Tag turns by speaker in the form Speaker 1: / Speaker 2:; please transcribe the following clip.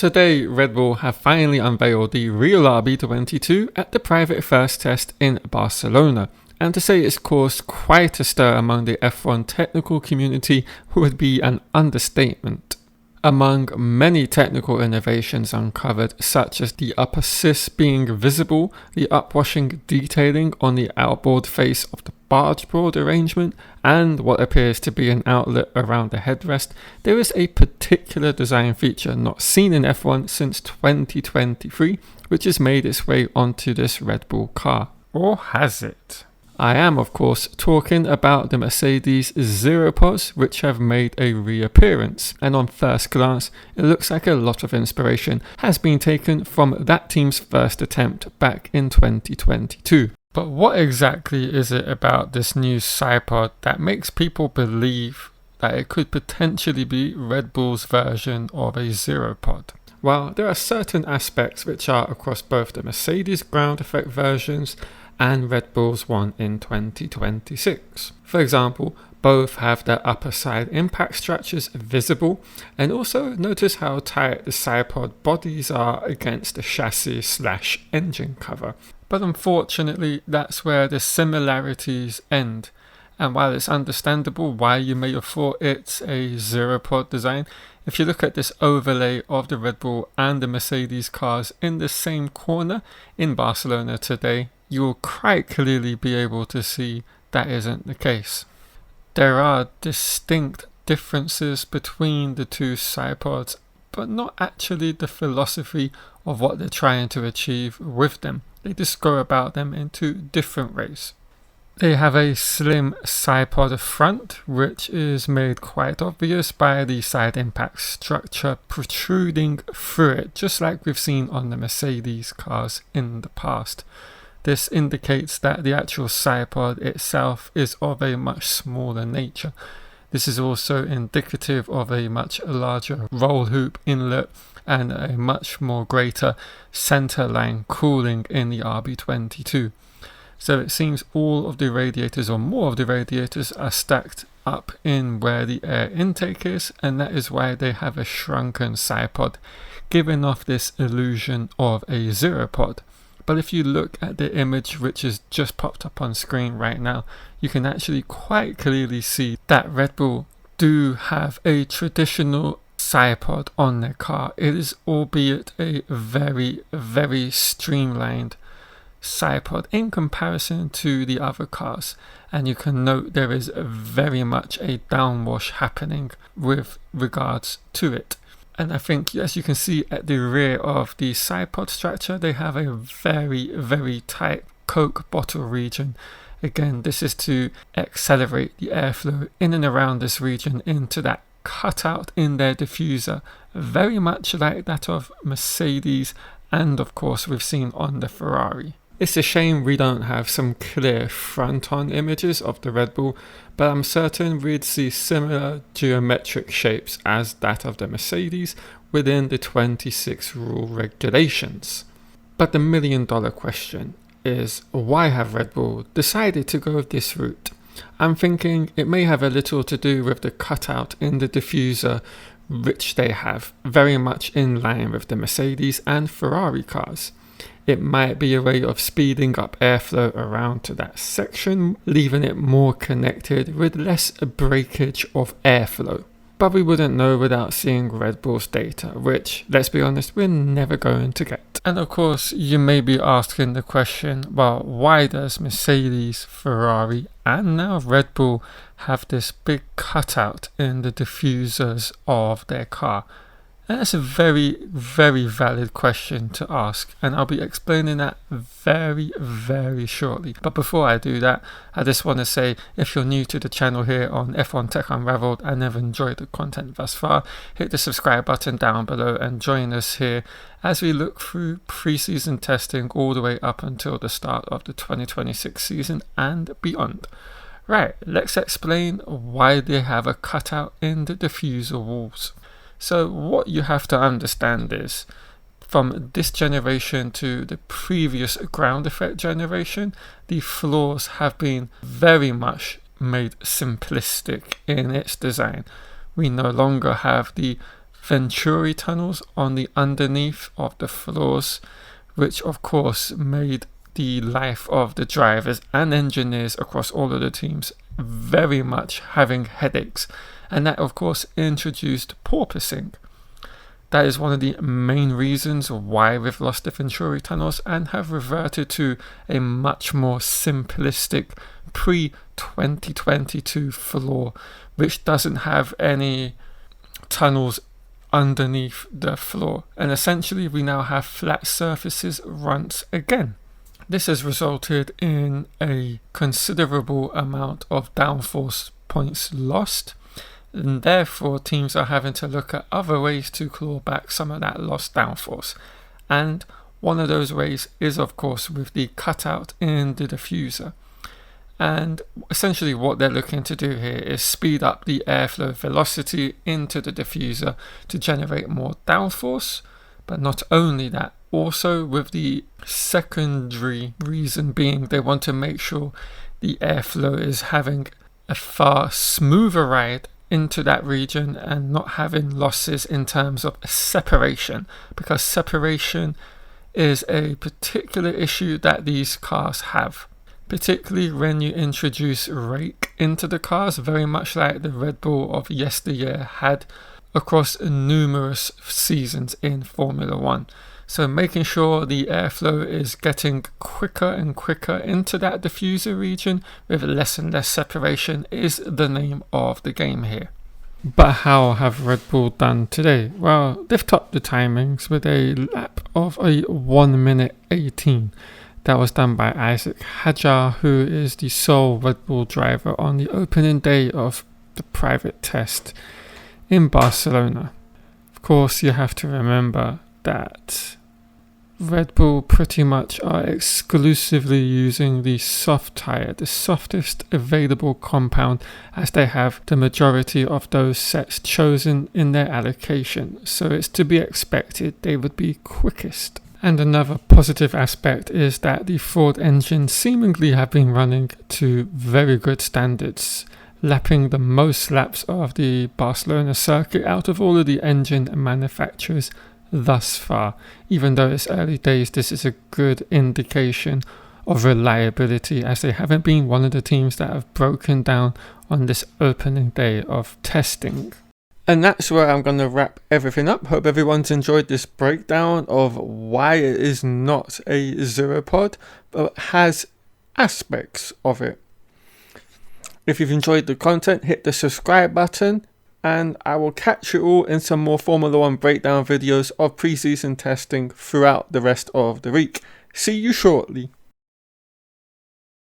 Speaker 1: Today, Red Bull have finally unveiled the real RB22 at the private first test in Barcelona, and to say it's caused quite a stir among the F1 technical community would be an understatement. Among many technical innovations uncovered, such as the upper cis being visible, the upwashing detailing on the outboard face of the barge board arrangement, and what appears to be an outlet around the headrest, there is a particular design feature not seen in F1 since 2023, which has made its way onto this Red Bull car. Or has it? I am, of course, talking about the Mercedes Zeropods, which have made a reappearance, and on first glance, it looks like a lot of inspiration has been taken from that team's first attempt back in 2022. But what exactly is it about this new sidepod that makes people believe that it could potentially be Red Bull's version of a Zeropod? Well, there are certain aspects which are across both the Mercedes ground effect versions and Red Bull's one in 2026. For example, both have their upper side impact structures visible, and also notice how tight the sidepod bodies are against the chassis/engine cover. But unfortunately, that's where the similarities end. And while it's understandable why you may have thought it's a Zeropod design, if you look at this overlay of the Red Bull and the Mercedes cars in the same corner in Barcelona today, you will quite clearly be able to see that isn't the case. There are distinct differences between the two sidepods, but not actually the philosophy of what they're trying to achieve with them. They just go about them in two different ways. They have a slim sidepod front, which is made quite obvious by the side impact structure protruding through it, just like we've seen on the Mercedes cars in the past. This indicates that the actual sidepod itself is of a much smaller nature. This is also indicative of a much larger roll hoop inlet and a much more greater center line cooling in the RB22. So it seems all of the radiators, or more of the radiators, are stacked up in where the air intake is, and that is why they have a shrunken sidepod, giving off this illusion of a Zeropod. But if you look at the image which is just popped up on screen right now, you can actually quite clearly see that Red Bull do have a traditional sidepod on their car. It is albeit a very, very streamlined sidepod in comparison to the other cars, and you can note there is very much a downwash happening with regards to it. And I think, as you can see at the rear of the sidepod structure, they have a very, very tight Coke bottle region. Again, this is to accelerate the airflow in and around this region into that cutout in their diffuser, very much like that of Mercedes, and of course we've seen on the Ferrari. It's a shame we don't have some clear front-on images of the Red Bull, but I'm certain we'd see similar geometric shapes as that of the Mercedes within the 26 rule regulations. But the million-dollar question is, why have Red Bull decided to go this route? I'm thinking it may have a little to do with the cutout in the diffuser, which they have very much in line with the Mercedes and Ferrari cars. It might be a way of speeding up airflow around to that section, leaving it more connected with less breakage of airflow. But we wouldn't know without seeing Red Bull's data, which, let's be honest, we're never going to get. And of course, you may be asking the question, well, why does Mercedes, Ferrari, and now Red Bull have this big cutout in the diffusers of their car? And that's a very, very valid question to ask, and I'll be explaining that very, very shortly. But before I do that, I just want to say, if you're new to the channel here on F1 Tech Unraveled and have enjoyed the content thus far, hit the subscribe button down below and join us here as we look through pre-season testing all the way up until the start of the 2026 season and beyond. Right, let's explain why they have a cutout in the diffuser walls. So what you have to understand is, from this generation to the previous ground effect generation, the floors have been very much made simplistic in its design. We no longer have the Venturi tunnels on the underneath of the floors, which of course made the life of the drivers and engineers across all of the teams very much having headaches, and that of course introduced porpoising. That is one of the main reasons why we've lost the Venturi tunnels and have reverted to a much more simplistic pre-2022 floor, which doesn't have any tunnels underneath the floor, and essentially we now have flat surfaces once again. This has resulted in a considerable amount of downforce points lost, and therefore teams are having to look at other ways to claw back some of that lost downforce. And one of those ways is of course with the cutout in the diffuser. And essentially what they're looking to do here is speed up the airflow velocity into the diffuser to generate more downforce. But not only that, also with the secondary reason being they want to make sure the airflow is having a far smoother ride into that region and not having losses in terms of separation, because separation is a particular issue that these cars have, particularly when you introduce rake into the cars, very much like the Red Bull of yesteryear had across numerous seasons in Formula 1. So making sure the airflow is getting quicker and quicker into that diffuser region with less and less separation is the name of the game here. But how have Red Bull done today? Well, they've topped the timings with a lap of a 1 minute 18. That was done by Isaac Hadjar, who is the sole Red Bull driver on the opening day of the private test in Barcelona. Of course, you have to remember that Red Bull pretty much are exclusively using the soft tyre, the softest available compound, as they have the majority of those sets chosen in their allocation, so it's to be expected they would be quickest. And another positive aspect is that the Ford engines seemingly have been running to very good standards, lapping the most laps of the Barcelona circuit out of all of the engine manufacturers thus far. Even though it's early days, this is a good indication of reliability, as they haven't been one of the teams that have broken down on this opening day of testing. And that's where I'm going to wrap everything up. Hope everyone's enjoyed this breakdown of why it is not a Zeropod, but has aspects of it. If you've enjoyed the content, hit the subscribe button, and I will catch you all in some more Formula 1 breakdown videos of pre-season testing throughout the rest of the week. See you shortly.